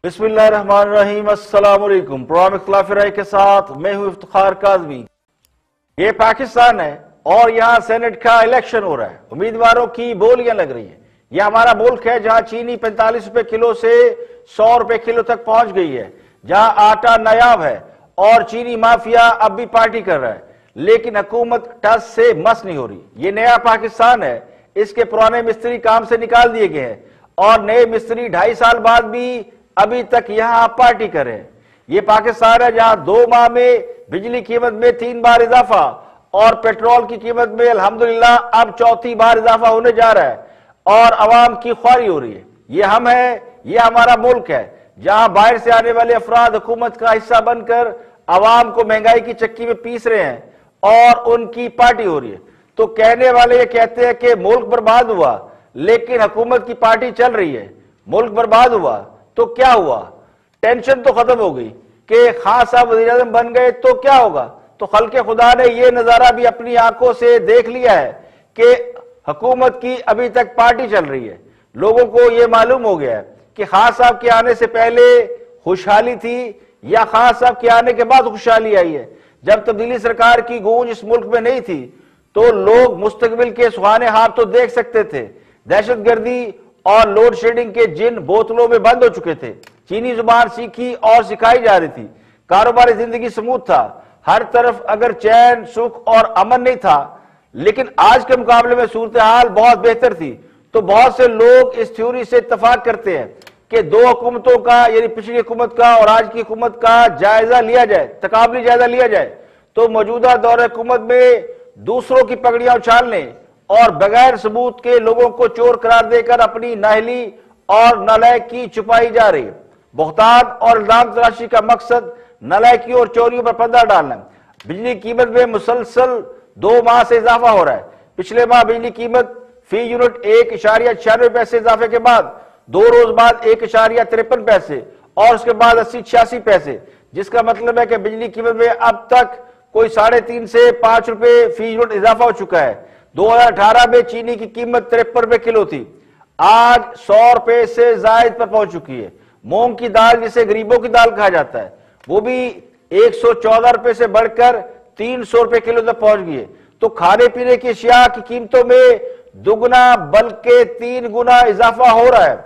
बिस्मिल्लाहिर्रहमानिर्रहीम। अस्सलाम वालेकुम। प्रोग्राम इख्तिलाफ राय के साथ मैं हूं इफ्तिखार काज़मी। ये पाकिस्तान है और यहाँ सेनेट का इलेक्शन हो रहा है, उम्मीदवारों की बोलियां लग रही हैं। यह हमारा मुल्क है जहां चीनी 45 रुपए किलो से 100 रुपए किलो तक पहुंच गई है, जहां आटा नायाब है और चीनी माफिया अब भी पार्टी कर रहा है, लेकिन हुकूमत टस से मस नहीं हो रही। ये नया पाकिस्तान है, इसके पुराने मिस्त्री काम से निकाल दिए गए हैं और नए मिस्त्री 2.5 साल बाद भी अभी तक यहां पार्टी कर रहे हैं। ये पाकिस्तान है जहां 2 माह में बिजली कीमत में 3 बार इजाफा और पेट्रोल की कीमत में अल्हम्दुलिल्लाह अब 4थी बार इजाफा होने जा रहा है और अवाम की ख्वारी हो रही है। ये हम है, ये हमारा मुल्क है जहां बाहर से आने वाले अफराद हुकूमत का हिस्सा बनकर अवाम को महंगाई की चक्की में पीस रहे हैं और उनकी पार्टी हो रही है। तो कहने वाले ये कहते हैं कि मुल्क बर्बाद हुआ, लेकिन हुकूमत की पार्टी चल रही है। मुल्क बर्बाद हुआ तो क्या हुआ? टेंशन तो खत्म हो गई कि खान साहब वज़ीर-ए-आज़म बन गए तो क्या होगा? तो खल्के खुदा ने यह नजारा भी अपनी आंखों से देख लिया है कि हुकूमत की अभी तक पार्टी चल रही है। लोगों को यह मालूम हो गया है कि खान साहब के आने से पहले खुशहाली थी या खान साहब के आने के बाद खुशहाली आई है। जब तब्दीली सरकार की गूंज इस मुल्क में नहीं थी तो लोग मुस्तकबिल के सुहाने हाथ तो देख सकते थे। दहशतगर्दी और लोड शेडिंग के जिन बोतलों में बंद हो चुके थे, चीनी जुबान सीखी और सिखाई जा रही थी, कारोबारी जिंदगी स्मूथ था, हर तरफ अगर चैन सुख और अमन नहीं था, लेकिन आज के मुकाबले में सूरत हाल बहुत बेहतर थी। तो बहुत से लोग इस थ्योरी से इत्तफाक करते हैं कि 2 हुकूमतों का, यानी पिछली हुकूमत का और आज की हुकूमत का जायजा लिया जाए, तकाबली जायजा लिया जाए, तो मौजूदा दौर हुकूमत में दूसरों की पगड़ियां उछालने और बगैर सबूत के लोगों को चोर करार देकर अपनी नाहली और नालायकी छुपाई जा रही है। बुहतान और इल्जाम तराशी का मकसद नालायकी और चोरियों पर पर्दा डालना है। बिजली कीमत में मुसलसल 2 माह से इजाफा हो रहा है। पिछले माह बिजली कीमत फी यूनिट 1.96 पैसे इजाफे के बाद 2 रोज बाद 1.53 पैसे और उसके बाद 80-86 पैसे, जिसका मतलब है कि बिजली कीमत में अब तक कोई 3.5 से 5 रुपए फी यूनिट इजाफा हो चुका है। 2018 में चीनी की कीमत 53 रुपए किलो थी, आज 100 रुपए से जायद पर पहुंच चुकी है। मूंग की दाल, जिसे गरीबों की दाल कहा जाता है, वो भी 114 रुपए से बढ़कर 300 रुपए किलो तक पहुंच गई है। तो खाने पीने की अशिया की कीमतों में दुगना बल्कि 3 गुना इजाफा हो रहा है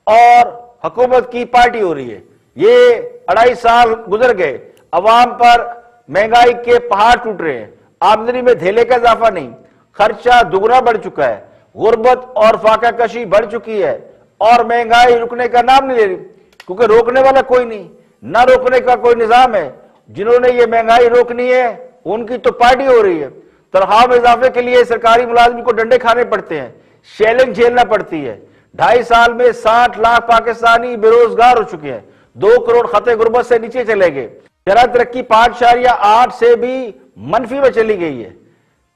और हुकूमत की पार्टी हो रही है। ये 2.5 साल गुजर गए, अवाम पर महंगाई के पहाड़ टूट रहे हैं, आमदनी में धेले का इजाफा नहीं, खर्चा दुगना बढ़ चुका है, गुर्बत और फाका कशी बढ़ चुकी है और महंगाई रुकने का नाम नहीं ले रही, क्योंकि रोकने वाला कोई नहीं, ना रोकने का कोई निजाम है। जिन्होंने ये महंगाई रोकनी है उनकी तो पार्टी हो रही है। तनख्वाह में इजाफे के लिए सरकारी मुलाजिम को डंडे खाने पड़ते हैं, शेलिंग झेलना पड़ती है। 2.5 साल में 60 लाख पाकिस्तानी बेरोजगार हो चुके हैं, 2 करोड़ खते गुर्बत से नीचे चले गए। जरा तरक्की 5.8 से भी मनफी में चली गई है,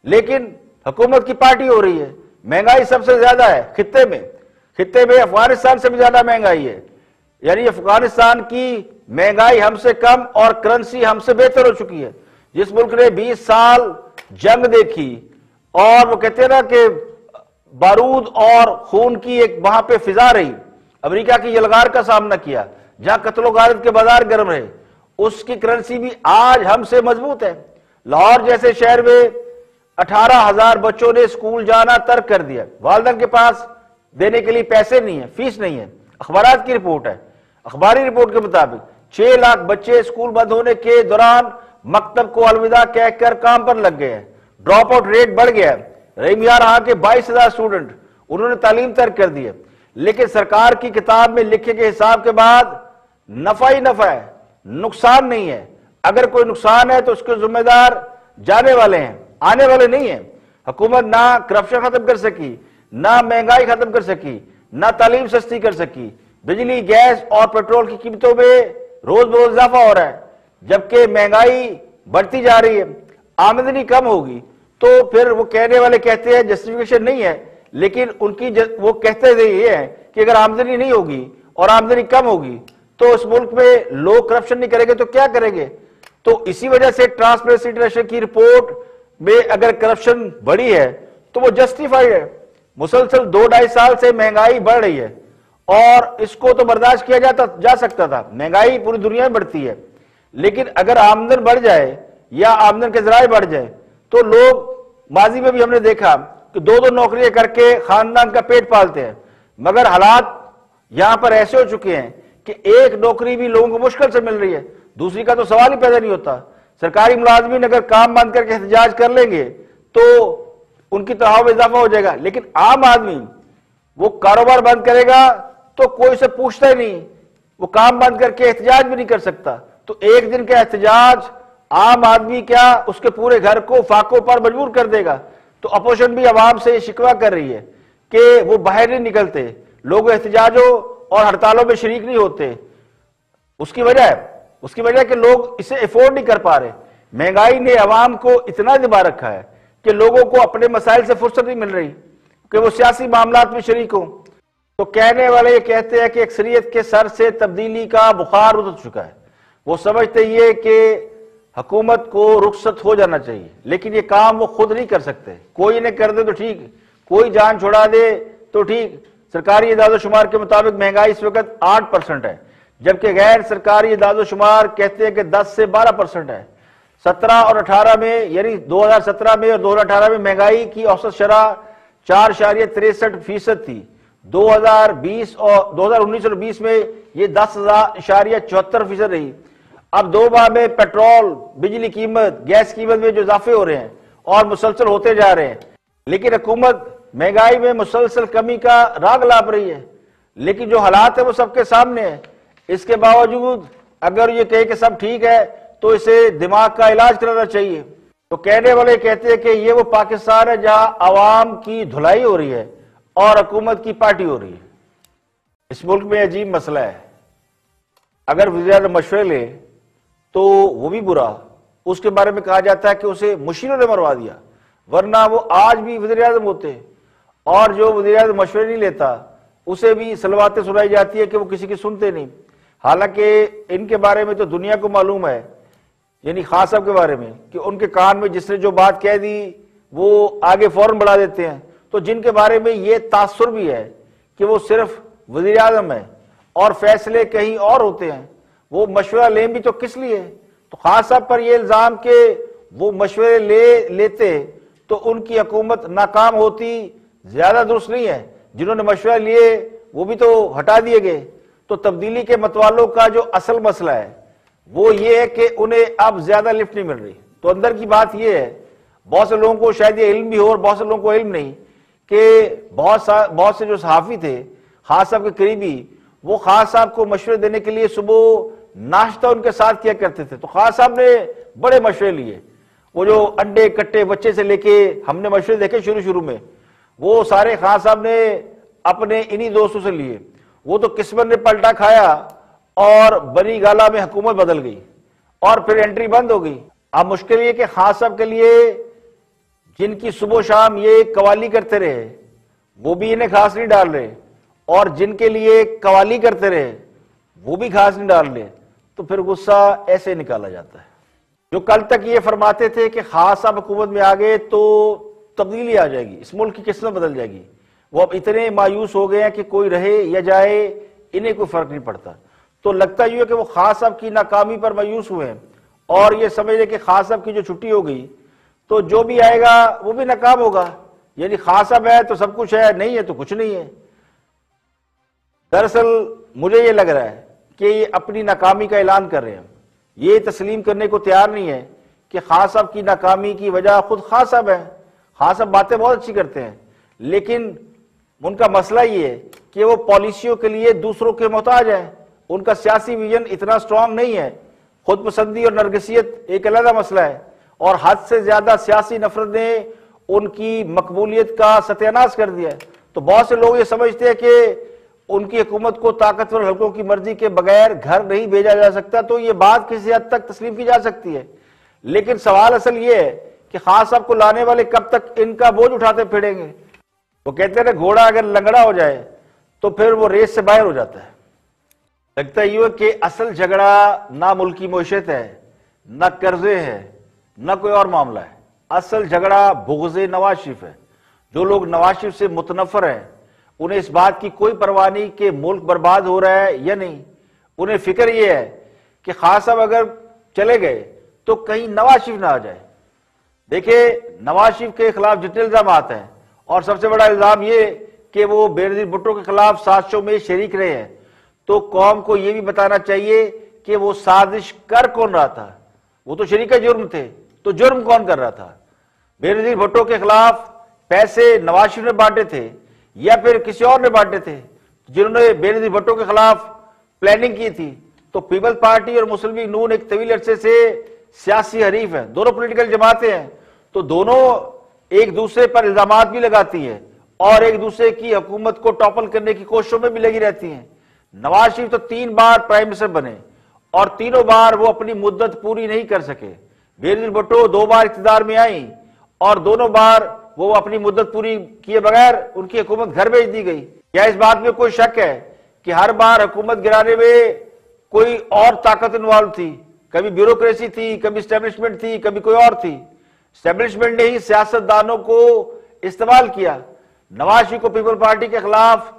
लेकिन हुकूमत की पार्टी हो रही है। महंगाई सबसे ज्यादा है खित्ते में अफगानिस्तान से भी ज्यादा महंगाई है, यानी अफगानिस्तान की महंगाई हमसे कम और करेंसी हमसे बेहतर हो चुकी है। जिस मुल्क ने 20 साल जंग देखी और वो कहते हैं ना कि बारूद और खून की एक वहां पे फिजा रही, अमेरिका की यलगार का सामना किया, जहां कत्लो गारत के बाजार गर्म रहे, उसकी करेंसी भी आज हमसे मजबूत है। लाहौर जैसे शहर में 18,000 बच्चों ने स्कूल जाना तर्क कर दिया, वालिदैन के पास देने के लिए पैसे नहीं है, फीस नहीं है। अखबारात की रिपोर्ट है, अखबारी रिपोर्ट के मुताबिक 6 लाख बच्चे स्कूल बंद होने के दौरान मकतब को अलविदा कहकर काम पर लग गए हैं। ड्रॉप आउट रेट बढ़ गया है। रहीम यार रहा के 22,000 स्टूडेंट, उन्होंने तालीम तर्क कर दी है। लेकिन सरकार की किताब में लिखे के हिसाब के बाद नफा ही नफा है, नुकसान नहीं है। अगर कोई नुकसान है तो उसके जिम्मेदार जाने वाले हैं, आने वाले नहीं है। हुकूमत ना करप्शन खत्म कर सकी, ना महंगाई खत्म कर सकी, ना तालीम सस्ती कर सकी। बिजली, गैस और पेट्रोल की कीमतों में रोज बरोज इजाफा हो रहा है, जबकि महंगाई बढ़ती जा रही है। आमदनी कम होगी तो फिर वो कहने वाले कहते हैं जस्टिफिकेशन नहीं है, लेकिन उनकी वो कहते ये है कि अगर आमदनी नहीं होगी और आमदनी कम होगी तो इस मुल्क में लोग करप्शन नहीं करेंगे तो क्या करेंगे? तो इसी वजह से ट्रांसपेरेंसी इंटरनेशनल की रिपोर्ट में अगर करप्शन बढ़ी है तो वो जस्टिफाइड है। मुसलसल 2-2.5 साल से महंगाई बढ़ रही है और इसको तो बर्दाश्त किया जा सकता था। महंगाई पूरी दुनिया में बढ़ती है, लेकिन अगर आमदन बढ़ जाए या आमदन के जराए बढ़ जाए तो लोग, माजी में भी हमने देखा कि दो दो नौकरियां करके खानदान का पेट पालते हैं, मगर हालात यहां पर ऐसे हो चुके हैं कि एक नौकरी भी लोगों को मुश्किल से मिल रही है, दूसरी का तो सवाल ही पैदा नहीं होता। सरकारी मुलाजमीन अगर काम बंद करके एहतजाज कर लेंगे तो उनकी तनख्वाह में इजाफा हो जाएगा, लेकिन आम आदमी वो कारोबार बंद करेगा तो कोई उसे पूछता ही नहीं, वो काम बंद करके एहतजाज भी नहीं कर सकता। तो एक दिन का एहतजाज आम आदमी क्या उसके पूरे घर को फाकों पर मजबूर कर देगा। तो अपोजिशन भी आवाम से शिकवा कर रही है कि वो बाहर नहीं निकलते, लोग एहतजाजों और हड़तालों में शरीक नहीं होते। उसकी वजह कि लोग इसे अफोर्ड नहीं कर पा रहे। महंगाई ने आवाम को इतना दबा रखा है कि लोगों को अपने मसाइल से फुर्सत नहीं मिल रही कि वो सियासी मामलात में शरीक हों। तो कहने वाले ये कहते हैं कि अक्सरियत के सर से तब्दीली का बुखार उतर चुका है। वो समझते ये कि हुकूमत को रुखसत हो जाना चाहिए, लेकिन ये काम वो खुद नहीं कर सकते। कोई इन्हें कर दे तो ठीक, कोई जान छुड़ा दे तो ठीक। सरकारी इदाद-ओ-शुमार के मुताबिक महंगाई इस वक्त 8% है, जबकि गैर सरकारी इदाद-ओ-शुमार कहते हैं कि 10 से 12% है। 17 और 18 में, यानी 2017 में और 2018 में महंगाई की औसत शरह 4.63% थी। 2019 और 20 में ये 10.74% रही। अब 2 माह में पेट्रोल, बिजली कीमत, गैस कीमत में जो इजाफे हो रहे हैं और मुसलसल होते जा रहे हैं, लेकिन हुकूमत महंगाई में मुसलसल कमी का राग लाप रही है। लेकिन जो हालात है वो सबके सामने है। इसके बावजूद अगर ये कहे कि सब ठीक है तो इसे दिमाग का इलाज कराना चाहिए। तो कहने वाले कहते हैं कि ये वो पाकिस्तान है जहां आवाम की धुलाई हो रही है और हुकूमत की पार्टी हो रही है। इस मुल्क में अजीब मसला है, अगर वज़ीर-ए-आज़म मशवरे ले तो वो भी बुरा, उसके बारे में कहा जाता है कि उसे मुशीरों ने मरवा दिया, वरना वो आज भी वज़ीर-ए-आज़म होते। और जो वज़ीर-ए-आज़म मशवरे नहीं लेता उसे भी सलवातें सुनाई जाती है कि वो किसी की सुनते नहीं। हालांकि इनके बारे में तो दुनिया को मालूम है, यानी खान साहब के बारे में, कि उनके कान में जिसने जो बात कह दी वो आगे फौरन बढ़ा देते हैं। तो जिनके बारे में ये तासुर भी है कि वो सिर्फ वज़ीर-ए-आज़म है और फैसले कहीं और होते हैं, वो मशवरा लें भी तो किस लिए। तो खान साहब पर यह इल्जाम कि वो मशवरे लेते तो उनकी हुकूमत नाकाम होती, ज्यादा दुरुस्त नहीं है। जिन्होंने मशवरा लिए वो भी तो हटा दिए गए। तो तब्दीली के मतवालों का जो असल मसला है वो ये है कि उन्हें अब ज्यादा लिफ्ट नहीं मिल रही। तो अंदर की बात ये है, बहुत से लोगों को शायद ये इल्म भी हो और बहुत से लोगों को इल्म नहीं, कि बहुत से जो सहाफी थे खान साहब के करीबी, वो खान साहब को मशवरे देने के लिए सुबह नाश्ता उनके साथ किया करते थे। तो खान साहब ने बड़े मशवरे लिए, वो जो अंडे कट्टे बच्चे से लेके हमने मशवरे देखे शुरू में, वो सारे खान साहब ने अपने इन्हीं दोस्तों से लिए। वो तो किस्मत ने पलटा खाया और बनी गाला में हुकूमत बदल गई और फिर एंट्री बंद हो गई। अब मुश्किल ये कि खान साहब के लिए जिनकी सुबह शाम ये कवाली करते रहे वो भी इन्हें खास नहीं डाल रहे, और जिनके लिए कवाली करते रहे वो भी खास नहीं डाल रहे, तो फिर गुस्सा ऐसे निकाला जाता है। जो कल तक ये फरमाते थे कि खान साहब हुकूमत में आ गए तो तब्दीली आ जाएगी, इस मुल्क की किस्मत बदल जाएगी, वो अब इतने मायूस हो गए हैं कि कोई रहे या जाए इन्हें कोई फर्क नहीं पड़ता। तो लगता ही है कि वो खान साहब की नाकामी पर मायूस हुए हैं और ये समझ रहे कि खान साहब की जो छुट्टी हो गई तो जो भी आएगा वो भी नाकाम होगा, यानी खान साहब है तो सब कुछ है, नहीं है तो कुछ नहीं है। दरअसल मुझे ये लग रहा है कि ये अपनी नाकामी का ऐलान कर रहे हैं, ये तस्लीम करने को तैयार नहीं है कि खान साहब की नाकामी की वजह खुद खान साहब है। खान साहब बातें बहुत अच्छी करते हैं, लेकिन उनका मसला ये है कि वो पॉलिसियों के लिए दूसरों के मोहताज हैं, उनका सियासी विजन इतना स्ट्रांग नहीं है। खुद पसंदी और नरगिसियत एक अलग मसला है, और हद से ज्यादा सियासी नफरत ने उनकी मकबूलियत का सत्यानाश कर दिया है। तो बहुत से लोग ये समझते हैं कि उनकी हुकूमत को ताकतवर हल्कों की मर्जी के बगैर घर नहीं भेजा जा सकता। तो ये बात किसी हद तक तस्लीम की जा सकती है, लेकिन सवाल असल ये है कि खान साहब को लाने वाले कब तक इनका बोझ उठाते फिरेंगे। वो कहते हैं ना, घोड़ा अगर लंगड़ा हो जाए तो फिर वो रेस से बाहर हो जाता है। लगता है कि असल झगड़ा ना मुल्की मईशत है, ना कर्जे है, ना कोई और मामला है। असल झगड़ा बुग़्ज़े नवाज शरीफ है। जो लोग नवाज शरीफ से मुतनफर हैं उन्हें इस बात की कोई परवाह नहीं कि मुल्क बर्बाद हो रहा है या नहीं। उन्हें फिक्र यह है कि खान साहब अगर चले गए तो कहीं नवाज शरीफ ना आ जाए। देखिए, नवाज शरीफ के खिलाफ जितने इल्जाम आते हैं, और सबसे बड़ा इल्जाम ये कि वो बेनजीर भुट्टो के खिलाफ साजिशों में शरीक रहे हैं, तो कौम को यह भी बताना चाहिए कि वो साजिश कर कौन रहा था। वो तो शरीक जुर्म थे, तो जुर्म कौन कर रहा था? बेनजीर भुट्टो के खिलाफ पैसे नवाज शरीफ ने बांटे थे या फिर किसी और ने बांटे थे जिन्होंने बेनजीर भुट्टो के खिलाफ प्लानिंग की थी? तो पीपल्स पार्टी और मुस्लिम लीग नून एक तवील अरसे से सियासी हरीफ हैं, दोनों पॉलिटिकल जमातें हैं, तो दोनों एक दूसरे पर इल्जामात भी लगाती है और एक दूसरे की हुकूमत को टॉपल करने की कोशिशों में भी लगी रहती हैं। नवाज शरीफ तो 3 बार प्राइम मिनिस्टर बने और तीनों बार वो अपनी मुद्दत पूरी नहीं कर सके। बेनजीर भुट्टो 2 बार इख्तियार में आई और दोनों बार वो अपनी मुद्दत पूरी किए बगैर उनकी हुकूमत घर भेज दी गई। क्या इस बात में कोई शक है कि हर बार हुकूमत गिराने में कोई और ताकत इन्वॉल्व थी? कभी ब्यूरोक्रेसी थी, कभी एस्टेब्लिशमेंट थी, कभी कोई और थी। एस्टेब्लिशमेंट ने ही सियासतदानों को इस्तेमाल किया। नवाज शरीफ को पीपल पार्टी के खिलाफ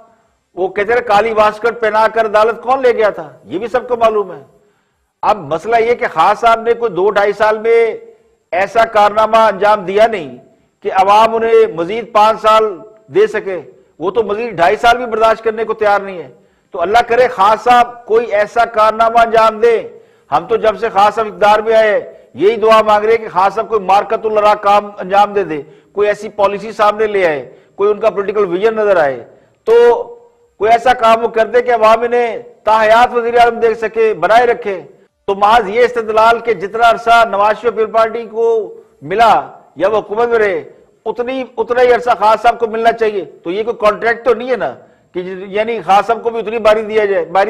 वो कहते रहे काली वास्कट पहनाकर अदालत कौन ले गया था, ये भी सबको मालूम है। अब मसला यह कि खान साहब ने कोई 2-2.5 साल में ऐसा कारनामा अंजाम दिया नहीं कि अवाम उन्हें मजीद 5 साल दे सके। वो तो मजीद 2.5 साल भी बर्दाश्त करने को तैयार नहीं है। तो अल्लाह करे खान साहब कोई ऐसा कारनामा अंजाम दे। हम तो जब से खान साहब इक़्तिदार में आए यही दुआ मांग रहे हैं कि खान साहब कोई मार्कतुल लरा काम अंजाम दे दे, कोई ऐसी पॉलिसी सामने ले आए, कोई उनका पॉलिटिकल विजन नजर आए, तो कोई ऐसा काम वो कर दे कि अवाम इन्हें ताहयात वज़ीर आज़म देख सके, बनाए रखे। तो महज ये इस्तेदलाल के जितना अरसा नवाज शरीफ पीपल पार्टी को मिला या वो हुकूमत में रहे उतना ही अरसा खान साहब को मिलना चाहिए। तो ये कोई कॉन्ट्रैक्ट तो नहीं है ना कि यानी खान साहब को भी उतनी बारी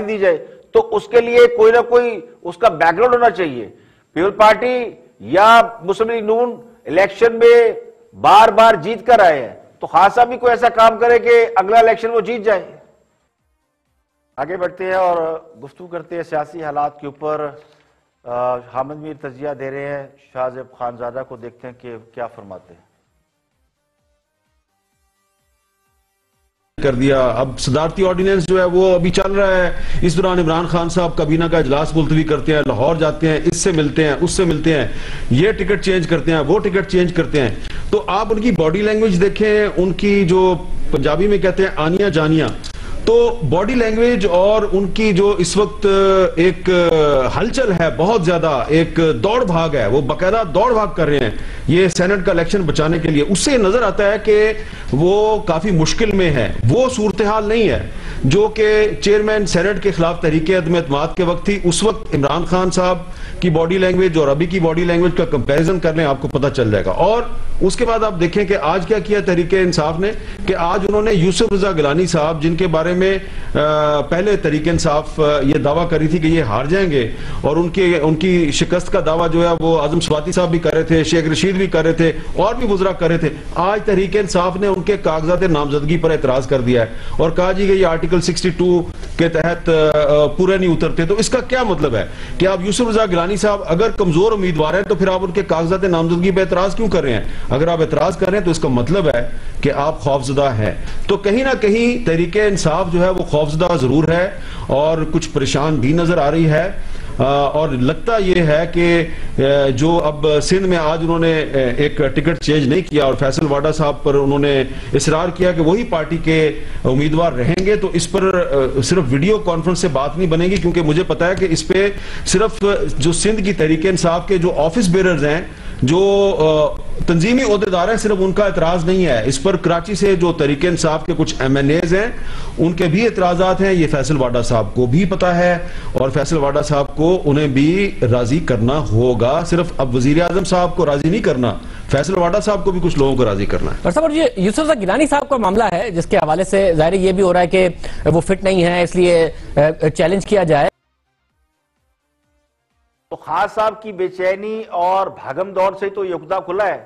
दी जाए। तो उसके लिए कोई ना कोई उसका बैकग्राउंड होना चाहिए। पीपल पार्टी या मुस्लिम लीग नून इलेक्शन में बार बार जीत कर आए हैं, तो खान साहब भी कोई ऐसा काम करे कि अगला इलेक्शन वो जीत जाए। आगे बढ़ते हैं और गुफ्तगू करते हैं सियासी हालात के ऊपर। हामिद मीर तजिया दे रहे हैं शाहजेब खानजादा को, देखते हैं कि क्या फरमाते हैं। कर दिया। अब सदारती ऑर्डिनेंस जो है वो अभी चल रहा है। इस दौरान इमरान खान साहब काबीना का इजलास मुलतवी करते हैं, लाहौर जाते हैं, इससे मिलते हैं, उससे मिलते हैं, ये टिकट चेंज करते हैं, वो टिकट चेंज करते हैं। तो आप उनकी बॉडी लैंग्वेज देखें, उनकी जो पंजाबी में कहते हैं आनिया जानिया, तो बॉडी लैंग्वेज और उनकी जो इस वक्त एक हलचल है बहुत ज्यादा, एक दौड़ भाग है, वो बाकायदा दौड़ भाग कर रहे हैं ये सेनेट का इलेक्शन बचाने के लिए। उससे नजर आता है कि वो काफी मुश्किल में है। वो सूरत हाल नहीं है जो कि चेयरमैन सेनेट के खिलाफ तहरीके अदम एतमाद के वक्त थी। उस वक्त इमरान खान साहब की बॉडी लैंग्वेज और अभी की बॉडी लैंग्वेज का कंपैरिजन कर लें, आपको पता चल जाएगा। और उसके बाद आप देखें कि आज क्या किया तहरीके इंसाफ ने, कि आज उन्होंने यूसुफ रजा गिलानी साहब, जिनके बारे में पहले तहरीके इंसाफ ये दावा करी थी कि ये हार जाएंगे और उनकी शिकस्त का दावा जो है वो आजम स्वाति साहब भी कर रहे थे, शेख रशीद भी कर रहे थे और भी वुज़रा कर रहे थे। आज तहरीके इंसाफ ने उनके कागजात नामजदगी पर एतराज कर दिया है और कहा जी कि ये आर्टिकल 62 के तहत पूरे नहीं उतरते। तो इसका क्या मतलब है कि आप यूसुफ रजा गिलानी साहब अगर कमजोर उम्मीदवार हैं तो फिर आप उनके कागजात नामजदगी पर एतराज क्यों कर रहे हैं? अगर आप एतराज कर रहे हैं तो इसका मतलब है कि आप खौफजदा हैं। तो कहीं ना कहीं तहरीके इंसाफ जो है वो खौफजदा जरूर है और कुछ परेशान भी नजर आ रही है। और लगता यह है कि जो अब सिंध में आज उन्होंने एक टिकट चेंज नहीं किया और फैसल वाडा साहब पर उन्होंने इसरार किया कि वही पार्टी के उम्मीदवार रहेंगे, तो इस पर सिर्फ वीडियो कॉन्फ्रेंस से बात नहीं बनेगी, क्योंकि मुझे पता है कि इस पे सिर्फ जो सिंध की तहरीके इंसाफ के जो ऑफिस बेरर्स हैं, जो तंजीमी ओहदेदार हैं, सिर्फ उनका एतराज नहीं है इस पर। कराची से जो तहरीके इंसाफ के कुछ MNAs हैं उनके भी एतराजात हैं, ये फैसल वाडा साहब को भी पता है और फैसल वाडा साहब को उन्हें भी राजी करना होगा। सिर्फ अब वजीर आजम साहब को राजी नहीं करना, फैसल वाडा साहब को भी कुछ लोगों को राजी करना है। और ये यूसुफ रजा गिलानी साहब का मामला है जिसके हवाले से जाहिर ये भी हो रहा है कि वो फिट नहीं है, इसलिए चैलेंज किया जाए। तो खान साहब की बेचैनी और भागम दौड़ से तो ये खुदा खुला है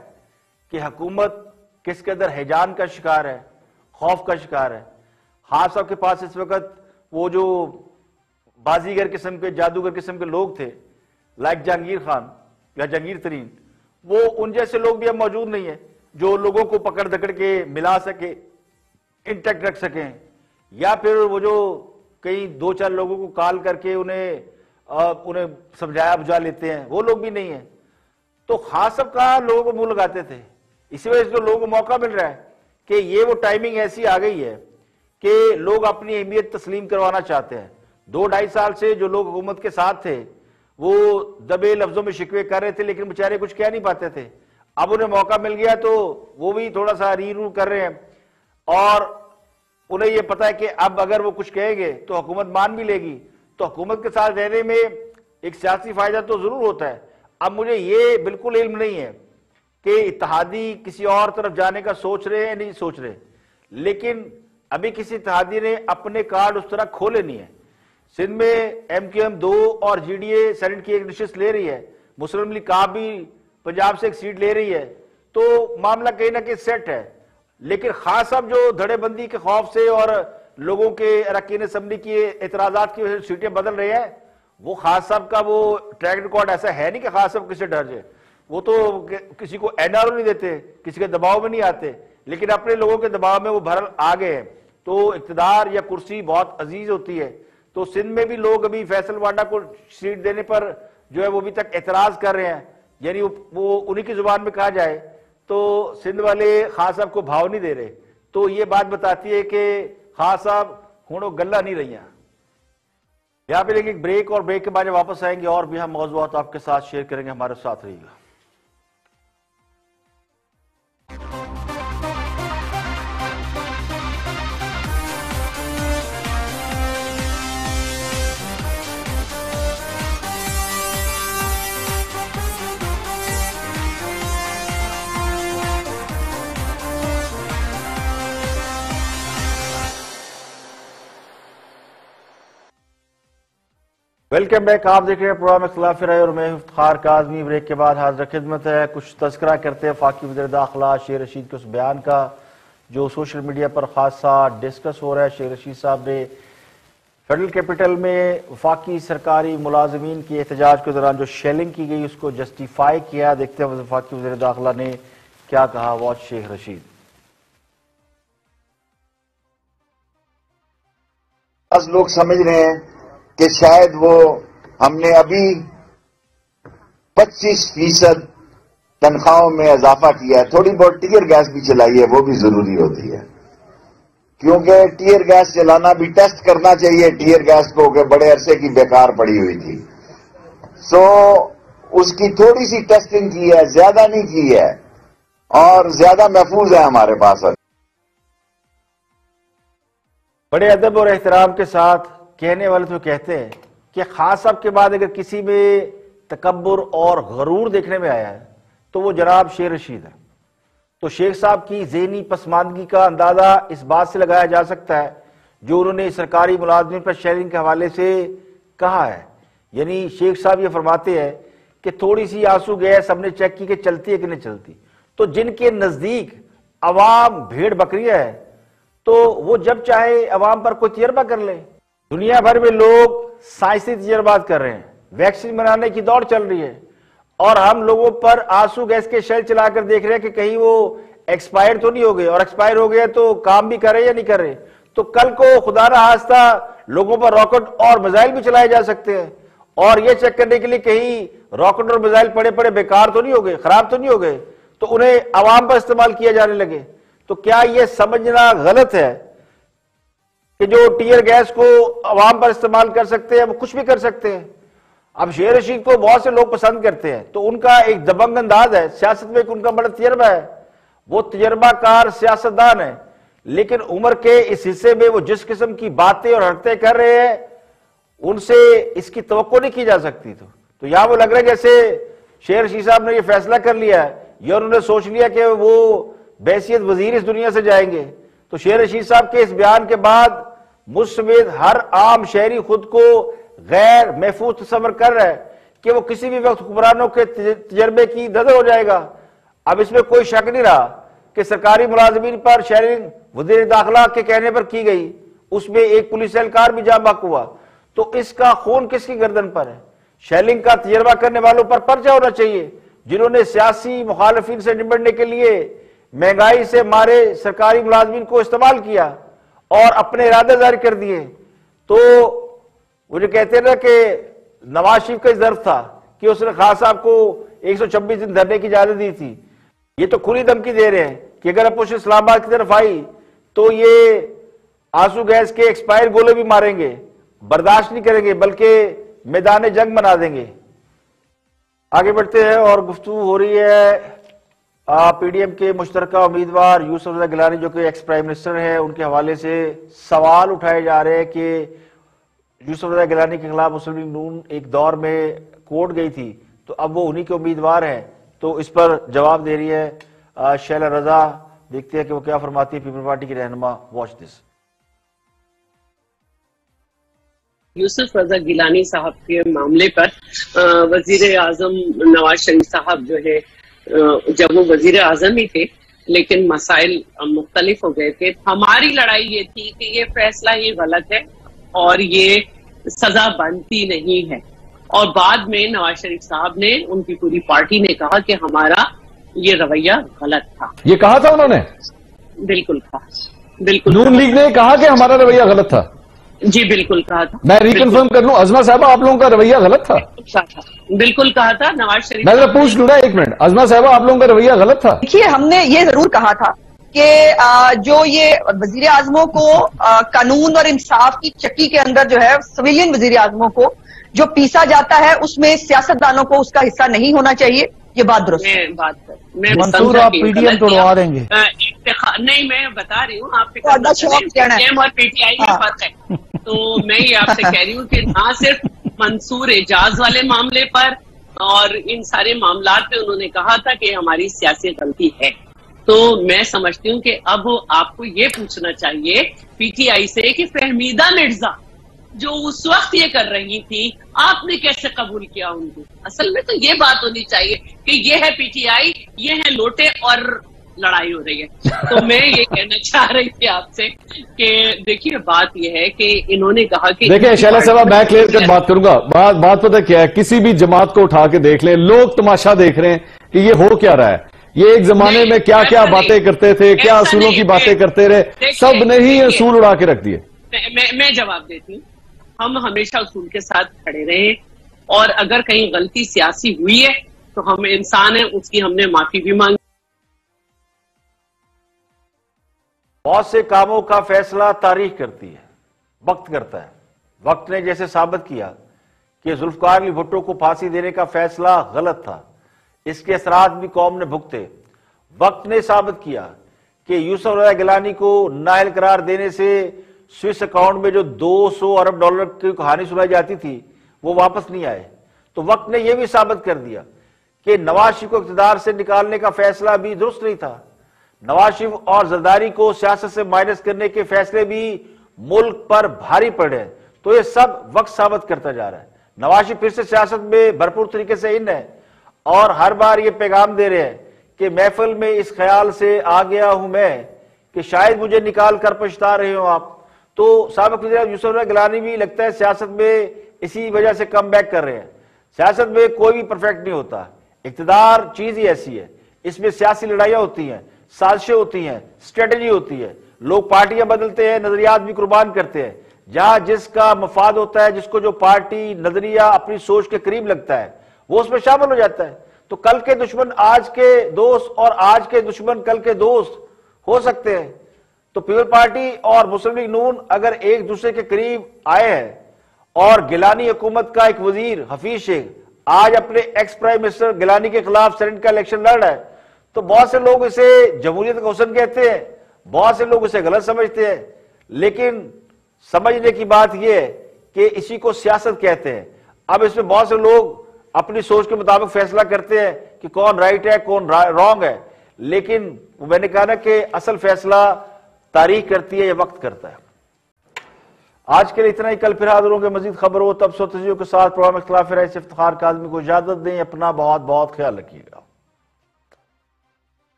कि हुकूमत किस कदर हैजान का शिकार है, खौफ का शिकार है। खान साहब के पास इस वक्त वो जो बाजीगर किस्म के, जादूगर किस्म के लोग थे लाइक जहांगीर खान या जहांगीर तरीन, वो उन जैसे लोग भी अब मौजूद नहीं है जो लोगों को पकड़ दकड़ के मिला सके, इंटैक्ट रख सकें, या फिर वो जो कई 2-4 लोगों को कॉल करके उन्हें समझाया बुझा लेते हैं, वो लोग भी नहीं है। तो खास सब कहा लोगों को मुंह लगाते थे। इसी वजह से लोगों को मौका मिल रहा है कि ये वो टाइमिंग ऐसी आ गई है कि लोग अपनी अहमियत तस्लीम करवाना चाहते हैं। 2-2.5 साल से जो लोग हुकूमत के साथ थे वो दबे लफ्जों में शिकवे कर रहे थे, लेकिन बेचारे कुछ कह नहीं पाते थे। अब उन्हें मौका मिल गया तो वो भी थोड़ा सा री कर रहे हैं, और उन्हें ये पता है कि अब अगर वो कुछ कहेंगे तो हुकूमत मान भी लेगी। तो हुकूमत के साथ रहने में एक सियासी फायदा तो जरूर होता है। अब मुझे ये बिल्कुल इल्म नहीं है कि इत्तेहादी किसी और तरफ जाने का सोच रहे हैं नहीं सोच रहे, लेकिन अभी किसी इत्तेहादी ने अपने कार्ड उस तरह खोले नहीं है। सिंध में MQM 2 और GDA सेनेट की एक नशिस्त ले रही है, मुस्लिम लीग का भी पंजाब से एक सीट ले रही है, तो मामला कहीं ना कहीं सेट है। लेकिन खास अब जो धड़ेबंदी के खौफ से और लोगों के अरकान असेंबली की एतराजात की वजह से सीटें बदल रहे हैं, वो खास साहब का वो ट्रैक रिकॉर्ड ऐसा है नहीं कि खास साहब किसी डर जाए। वो तो किसी को NRO नहीं देते, किसी के दबाव में नहीं आते, लेकिन अपने लोगों के दबाव में वो भरल आ गए हैं। तो इक़्तिदार या कुर्सी बहुत अजीज होती है। तो सिंध में भी लोग अभी फैसल वाडा को सीट देने पर जो है वो अभी तक एतराज कर रहे हैं, यानी वो उन्हीं की जुबान में कहा जाए तो सिंध वाले खान साहब को भाव नहीं दे रहे। तो ये बात बताती है कि खान साहब हूँ गल्ला नहीं रही। यहाँ पे लेकिन ब्रेक, और ब्रेक के बाद वापस आएंगे और भी हम मौज़ूआत आपके साथ शेयर करेंगे। हमारे साथ रहिएगा। Welcome back. आप देख रहे हैं प्रोग्राम इख्तिलाफ राय और मैं इफ्तिखार काज़मी। ब्रेक के बाद हाजिर खिदमत है। कुछ तज़किरा करते हैं वफाकी वज़ीर दाखिला शेर रशीद के उस बयान का जो सोशल मीडिया पर खासा डिस्कस हो रहा है। शेर रशीद साहब ने फेडरल कैपिटल में वफाकी सरकारी मुलाजमीन की एहतजाज के दौरान जो शेलिंग की गई उसको जस्टिफाई किया। देखते हैं वफाकी वज़ीर दाखिला ने क्या कहा। वॉच शेख रशीद। आज लोग समझ रहे हैं कि शायद वो हमने अभी 25% तनख्वाहों में इजाफा किया है, थोड़ी बहुत टीयर गैस भी चलाई है, वो भी जरूरी होती है, क्योंकि टीयर गैस चलाना भी टेस्ट करना चाहिए टीयर गैस को, कि बड़े अरसे की बेकार पड़ी हुई थी। सो उसकी थोड़ी सी टेस्टिंग की है, ज्यादा नहीं की है, और ज्यादा महफूज है हमारे पास। बड़े अदब और एहतराम के साथ कहने वाले तो कहते हैं कि खास साहब के बाद अगर किसी में तकब्बुर और गरूर देखने में आया है तो वो जनाब शेर रशीद है। तो शेख साहब की ज़हनी पसमानदगी का अंदाजा इस बात से लगाया जा सकता है जो उन्होंने सरकारी मुलाजमिन पर शेयरिंग के हवाले से कहा है। यानी शेख साहब ये फरमाते हैं कि थोड़ी सी आंसू गैस हमने चेक की कि चलती है कि नहीं चलती। तो जिनके नजदीक अवाम भेड़ बकरियां है तो वो जब चाहे अवाम पर कोई तजर्बा कर ले। दुनिया भर में लोग साइंसी तजर्बात कर रहे हैं, वैक्सीन बनाने की दौड़ चल रही है, और हम लोगों पर आंसू गैस के शेल चलाकर देख रहे हैं कि कहीं वो एक्सपायर तो नहीं हो गए, और एक्सपायर हो गए तो काम भी कर रहे या नहीं कर रहे। तो कल को खुदा ना खास्ता लोगों पर रॉकेट और मिसाइल भी चलाए जा सकते हैं, और ये चेक करने के लिए कहीं रॉकेट और मिसाइल पड़े पड़े बेकार तो नहीं हो गए, खराब तो नहीं हो गए, तो उन्हें अवाम पर इस्तेमाल किया जाने लगे। तो क्या यह समझना गलत है कि जो टीयर गैस को अवाम पर इस्तेमाल कर सकते हैं वो कुछ भी कर सकते हैं? अब शेर रशीद को बहुत से लोग पसंद करते हैं, तो उनका एक दबंग अंदाज है, सियासत में उनका बड़ा तजर्बा है, वो तजर्बाकार सियासतदान है, लेकिन उम्र के इस हिस्से में वो जिस किस्म की बातें और हरकतें कर रहे हैं उनसे इसकी तवक्को नहीं की जा सकती। तो यहां वो लग रहा है जैसे शेर रशीद साहब ने ये फैसला कर लिया है या उन्होंने सोच लिया कि वो बैसियत वजीर इस दुनिया से जाएंगे। तो शेर रशीद साहब के इस बयान के बाद मुझ समेत हर आम शहरी खुद को गैर महफूज तस्वर कर रहा है कि वो किसी भी वक्त हुक्मरानों के तजर्बे की ददर हो जाएगा। अब इसमें कोई शक नहीं रहा कि सरकारी मुलाजमीन पर शेयरिंग वज़ीर दाखिला के कहने पर की गई, उसमें एक पुलिस एहलकार भी जाँ बहक हुआ। तो इसका खून किसकी गर्दन पर है? शेयरिंग का तजर्बा करने वालों पर पर्चा होना चाहिए जिन्होंने सियासी मुखालफिन से निपटने के लिए महंगाई से मारे सरकारी मुलाजमीन को इस्तेमाल किया और अपने इरादे जारी कर दिए। तो वो जो कहते हैं ना कि नवाज शरीफ का जरूरत था कि उसने खान साहब को 126 दिन धरने की इजाजत दी थी, ये तो खुली धमकी दे रहे हैं कि अगर अपोजिशन इस्लामाबाद की तरफ आई तो ये आंसू गैस के एक्सपायर गोले भी मारेंगे, बर्दाश्त नहीं करेंगे, बल्कि मैदान जंग बना देंगे। आगे बढ़ते हैं और गुफ्तगू हो रही है पीडीएम के मुश्तरका उम्मीदवार यूसुफ रज़ा गिलानी जो कि एक्स प्राइम मिनिस्टर है, उनके हवाले से सवाल उठाए जा रहे हैं कि यूसुफ रज़ा गिलानी के खिलाफ मुस्लिम लीग नून एक दौर में कोर्ट गई थी, तो अब वो उन्हीं के उम्मीदवार हैं। तो इस पर जवाब दे रही है शैला रजा। देखते हैं कि वो क्या फरमाती है पीपल पार्टी की रहनुमा। Watch this. यूसुफ रज़ा गिलानी साहब के मामले पर वजीर आजम नवाज शरीफ साहब जो है, जब वो वजीर आजम ही थे लेकिन मसाइल मुख्तलिफ हो गए थे, हमारी लड़ाई ये थी कि ये फैसला ही गलत है और ये सजा बनती नहीं है। और बाद में नवाज शरीफ साहब ने, उनकी पूरी पार्टी ने कहा कि हमारा ये रवैया गलत था। ये कहा था उन्होंने? बिल्कुल कहा, बिल्कुल। नून लीग ने कहा कि हमारा रवैया गलत था? जी बिल्कुल कहा था। मैं रिकन्फर्म कर लूं, अजमा साहबा आप लोगों का रवैया गलत था? बिल्कुल कहा था नवाज शरीफ। मैं जरा पूछ लूं ना, एक मिनट, अजमा साहबा आप लोगों का रवैया गलत था? देखिए, हमने ये जरूर कहा था कि जो ये वजीर आजमों को कानून और इंसाफ की चक्की के अंदर जो है सिविलियन वजीर आजमों को जो पीसा जाता है उसमें सियासतदानों को उसका हिस्सा नहीं होना चाहिए। ये बात दुरुस्त है। मंसूर आप पीडीएम तोड़वा देंगे? नहीं, मैं बता रही हूँ आप पीडीएम और पीटीआई में फर्क है। तो मैं ये आपसे कह रही हूँ कि ना सिर्फ मंसूर एजाज वाले मामले पर और इन सारे मामलात पे उन्होंने कहा था कि हमारी सियासी गलती है। तो मैं समझती हूँ कि अब आपको ये पूछना चाहिए पीटीआई से कि फहमीदा मिर्जा जो उस वक्त ये कर रही थी, आपने कैसे कबूल किया उनको? असल में तो ये बात होनी चाहिए कि ये है पीटीआई, ये है लोटे और लड़ाई हो रही है। तो मैं ये कहना चाह रही थी आपसे कि देखिए बात ये है कि इन्होंने कहा कि देखिए शैला साहब, मैं क्लियर कर बात करूंगा। बात पता क्या है, किसी भी जमात को उठा के देख लें, लोग तमाशा देख रहे हैं कि ये हो क्या रहा है। ये एक जमाने में क्या क्या बातें करते थे, क्या असूलों की बातें करते रहे, सब ने ही असूल उड़ा के रख दिए। मैं जवाब देती हूँ, हम हमेशा उसूल के साथ खड़े रहे और अगर कहीं गलती सियासी हुई है तो हम इंसान हैं, उसकी हमने माफी भी मांगी। बहुत से कामों का फैसला तारीख करती है, वक्त करता है। वक्त ने जैसे साबित किया कि जुल्फकार अली भुट्टो को फांसी देने का फैसला गलत था, इसके असरात भी कौम ने भुगते। वक्त ने साबित किया कि यूसुफ रज़ा गिलानी को नाअहल करार देने से स्विस अकाउंट में जो 200 अरब डॉलर की कहानी सुनाई जाती थी वो वापस नहीं आए। तो वक्त ने यह भी साबित कर दिया कि नवाज शरीफ को इक़्तिदार से निकालने का फैसला भी दुरुस्त नहीं था। नवाज शरीफ और जरदारी को सियासत से माइनस करने के फैसले भी मुल्क पर भारी पड़े। तो ये सब वक्त साबित करता जा रहा है। नवाज शरीफ फिर से सियासत में भरपूर तरीके से इन है और हर बार ये पैगाम दे रहे हैं कि महफिल में इस ख्याल से आ गया हूं मैं कि शायद मुझे निकाल कर पछता रहे हो आप। तो साबिक़ वज़ीर यूसुफ रज़ा गिलानी भी लगता है सियासत में इसी वजह से कम बैक कर रहे हैं। सियासत में कोई भी परफेक्ट नहीं होता, इक़्तिदार चीज ही ऐसी है, इसमें सियासी लड़ाइयां होती हैं, साजिशें होती हैं, स्ट्रेटेजी होती है, लोग पार्टियां बदलते हैं, नजरियात भी कुर्बान करते हैं। जहां जिसका मफाद होता है, जिसको जो पार्टी नजरिया अपनी सोच के करीब लगता है वो उसमें शामिल हो जाता है। तो कल के दुश्मन आज के दोस्त और आज के दुश्मन कल के दोस्त हो सकते हैं। तो पीपल पार्टी और मुस्लिम लीग नून अगर एक दूसरे के करीब आए हैं और गिलानी हुकूमत का एक वजीर हफीज शेख आज अपने एक्स प्राइम मिनिस्टर गिलानी के खिलाफ सेनेट का इलेक्शन लड़ रहा है, तो बहुत से लोग इसे जमहूरियत का हुस्न कहते हैं, बहुत से लोग इसे गलत समझते हैं। लेकिन समझने की बात यह है कि इसी को सियासत कहते हैं। अब इसमें बहुत से लोग अपनी सोच के मुताबिक फैसला करते हैं कि कौन राइट है कौन रॉन्ग है, लेकिन मैंने कहा ना कि असल फैसला तारीख करती है, यह वक्त करता है। आज के लिए इतना ही, कल फिर हाजिर होंगे मजीद खबर हो तब सोतजियों के साथ। प्रोग्राम इख्तिलाफ राय से इफ्तिखार काज़मी को इजाजत दें। अपना बहुत बहुत ख्याल रखिएगा।